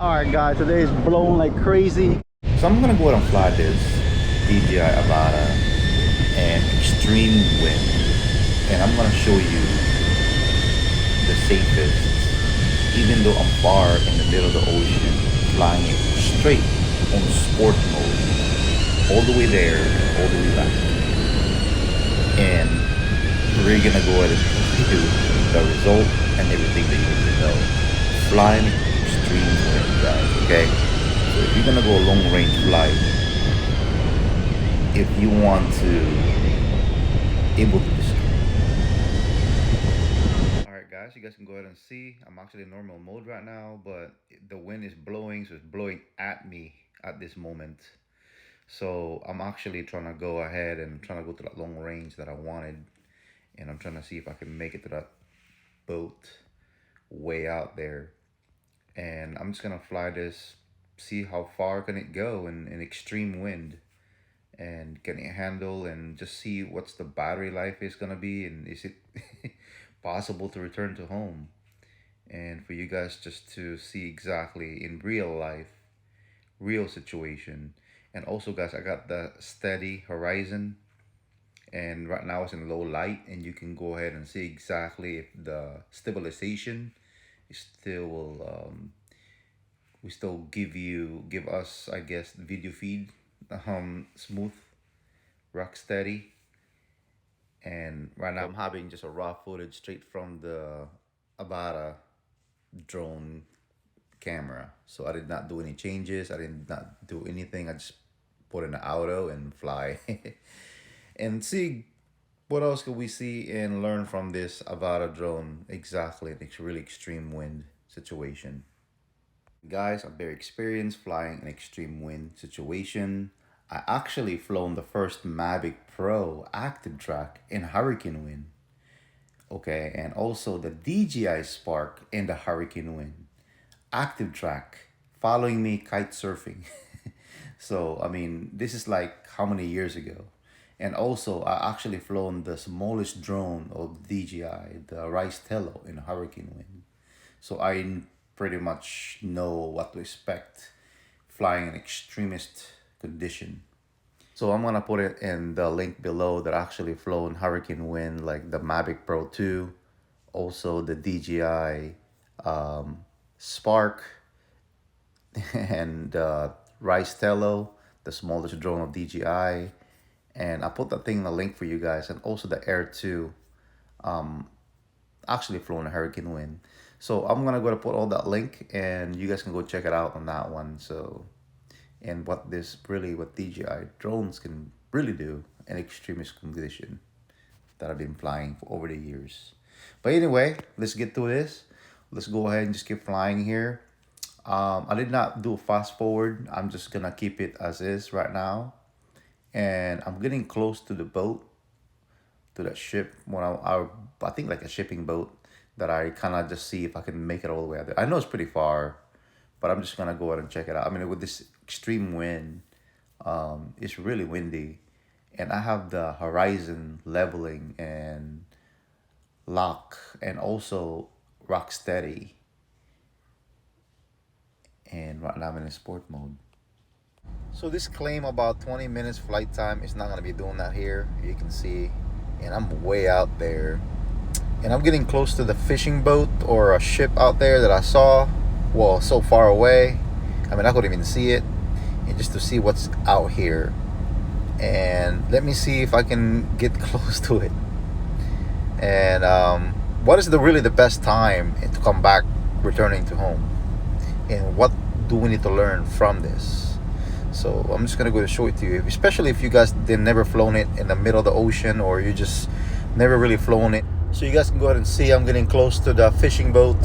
Alright guys, today is blowing like crazy. So I'm gonna go ahead and fly this DJI Avata and extreme wind, and I'm gonna show you the safest, even though I'm far in the middle of the ocean, flying it straight on sport mode, all the way there and all the way back. And we're gonna go ahead and show you the result and everything that you need to know. Flying extreme wind, guys, okay? So if you're gonna go a long range flight, if you want to able to Alright guys, you guys can go ahead and see I'm actually in normal mode right now, but the wind is blowing, so it's blowing at me at this moment. So I'm actually trying to go ahead and trying to go to that long range that I wanted, and I'm trying to see if I can make it to that boat way out there. And I'm just gonna fly this, see how far can it go in extreme wind, and can it handle, and just see what's the battery life is gonna be, and is it possible to return to home, and for you guys just to see exactly in real life, real situation. And also guys, I got the steady horizon, and right now it's in low light, and you can go ahead and see exactly if the stabilization is still we still give us, I guess, video feed smooth, rock steady. And right now I'm having just a raw footage straight from the Avata drone camera, so I did not do any changes, I did not do anything. I just put in the auto and fly and see what else could we see and learn from this Avata drone exactly in really extreme wind situation. Guys, I'm very experienced flying in extreme wind situation. I actually flown the first Mavic Pro active track in hurricane wind. Okay, and also the DJI Spark in the hurricane wind. Active track, following me kite surfing. So, I mean, this is like how many years ago? And also, I actually flown the smallest drone of DJI, the Rice Tello in hurricane wind. So I pretty much know what to expect flying in extremist condition. So I'm gonna put it in the link below that actually flown hurricane wind, like the Mavic Pro 2, also the DJI Spark, and Rice Tello, the smallest drone of DJI. And I put that thing in the link for you guys, and also the Air 2 actually flown a hurricane wind. So I'm gonna go to put all that link, and you guys can go check it out on that one. So, and what DJI drones can really do in extremist condition that I've been flying for over the years. But anyway, let's get to this. Let's go ahead and just keep flying here. I did not do a fast forward. I'm just gonna keep it as is right now. And I'm getting close to the boat, to that ship. When I think like a shipping boat, that I kind of just see if I can make it all the way out there. I know it's pretty far, but I'm just gonna go ahead and check it out. I mean, with this extreme wind, it's really windy, and I have the horizon leveling and lock, and also rock steady. And right now I'm in sport mode. So this claim about 20 minutes flight time is not gonna be doing that here. You can see, and I'm way out there. And I'm getting close to the fishing boat or a ship out there that I saw. Well, so far away. I mean, I couldn't even see it. And just to see what's out here. And let me see if I can get close to it. And what is really the best time to come back, returning to home? And what do we need to learn from this? So I'm just gonna go to show it to you, especially if you guys did never flown it in the middle of the ocean, or you just never really flown it. So you guys can go ahead and see I'm getting close to the fishing boat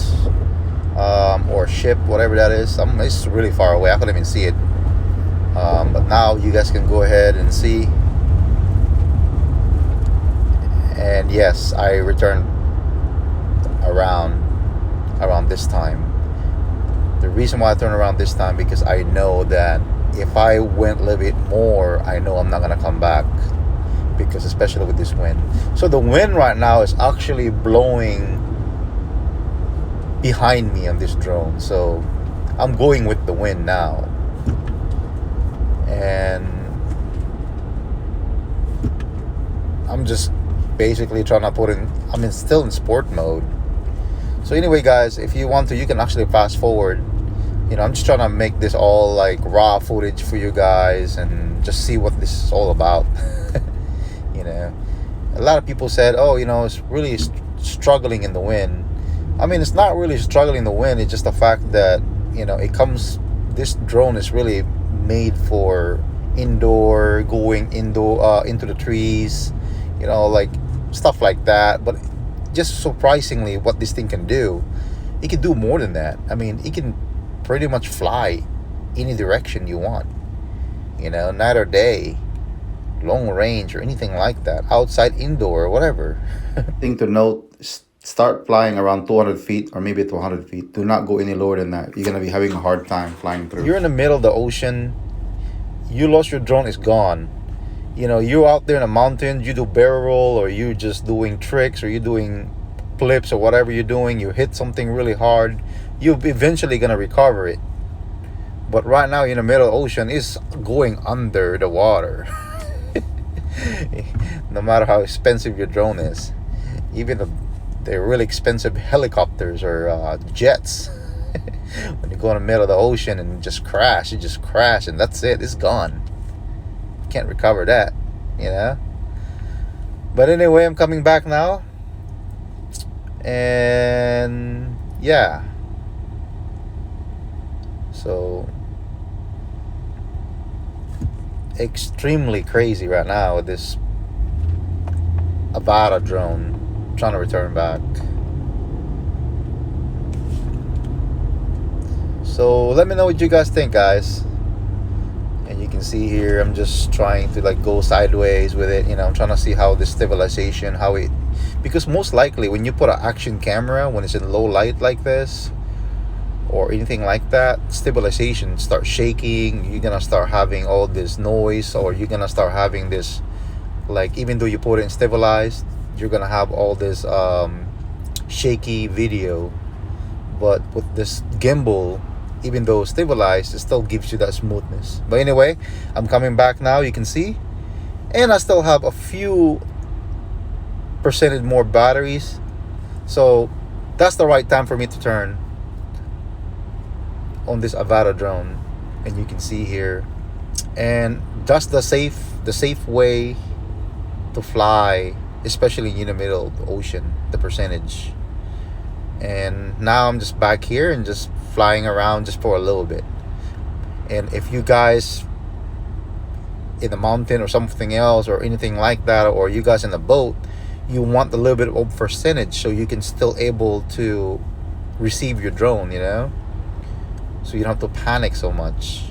or ship, whatever that is. It's really far away. I couldn't even see it. But now you guys can go ahead and see. And yes, I returned around this time. The reason why I turned around this time, because I know that if I went a little bit more, I know I'm not gonna come back, because especially with this wind. So the wind right now is actually blowing behind me on this drone. So I'm going with the wind now. And I'm just basically trying to put in, I'm still in sport mode. So anyway, guys, if you want to, you can actually fast forward. You know, I'm just trying to make this all like raw footage for you guys and just see what this is all about. You know, a lot of people said, oh, you know, it's really struggling in the wind. I mean, it's not really struggling in the wind. It's just the fact that, you know, this drone is really made for indoor, going into the trees, you know, like stuff like that. But just surprisingly, what this thing can do, it can do more than that. I mean, it can pretty much fly any direction you want, you know, night or day, long range or anything like that, outside, indoor, or whatever. Thing to note, start flying around 200 feet or maybe 200 feet. Do not go any lower than that. You're going to be having a hard time flying through. You're in the middle of the ocean. You lost your drone, it's gone. You know, you're out there in the mountains, you do barrel roll, or you just doing tricks, or you're doing flips, or whatever you're doing. You hit something really hard, you're eventually going to recover it. But right now, in the middle of the ocean, it's going under the water. No matter how expensive your drone is. Even the really expensive helicopters or jets. When you go in the middle of the ocean and you just crash and that's it. It's gone. Can't recover that, you know. But anyway, I'm coming back now. And yeah. So extremely crazy right now with this Avata drone. I'm trying to return back. So let me know what you guys think, guys. And you can see here, I'm just trying to like go sideways with it. You know, I'm trying to see how the stabilization, because most likely when you put an action camera, when it's in low light like this, or anything like that, stabilization starts shaking. You're gonna start having all this noise, or you're gonna start having this, like, even though you put it in stabilized, you're gonna have all this shaky video. But with this gimbal, even though stabilized, it still gives you that smoothness. But anyway, I'm coming back now, you can see, and I still have a few percentage more batteries, so that's the right time for me to turn on this Avata drone. And you can see here, and that's the safe way to fly, especially in the middle of the ocean, the percentage. And now I'm just back here and just flying around just for a little bit. And if you guys in the mountain or something else or anything like that, or you guys in the boat, you want a little bit of percentage so you can still able to receive your drone, you know, so you don't have to panic so much.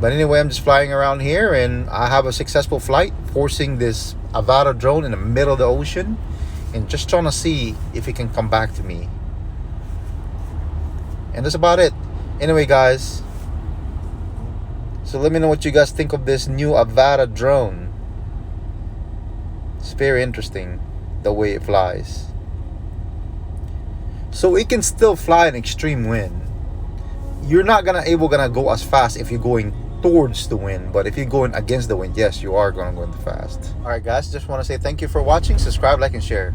But anyway, I'm just flying around here, and I have a successful flight forcing this Avata drone in the middle of the ocean, and just trying to see if it can come back to me. And that's about it. Anyway, guys, so let me know what you guys think of this new Avata drone. It's very interesting the way it flies. So it can still fly in extreme wind. You're not gonna go as fast if you're going towards the wind, but if you're going against the wind, yes, you are gonna go fast. All right, guys, just want to say thank you for watching. Subscribe, like, and share.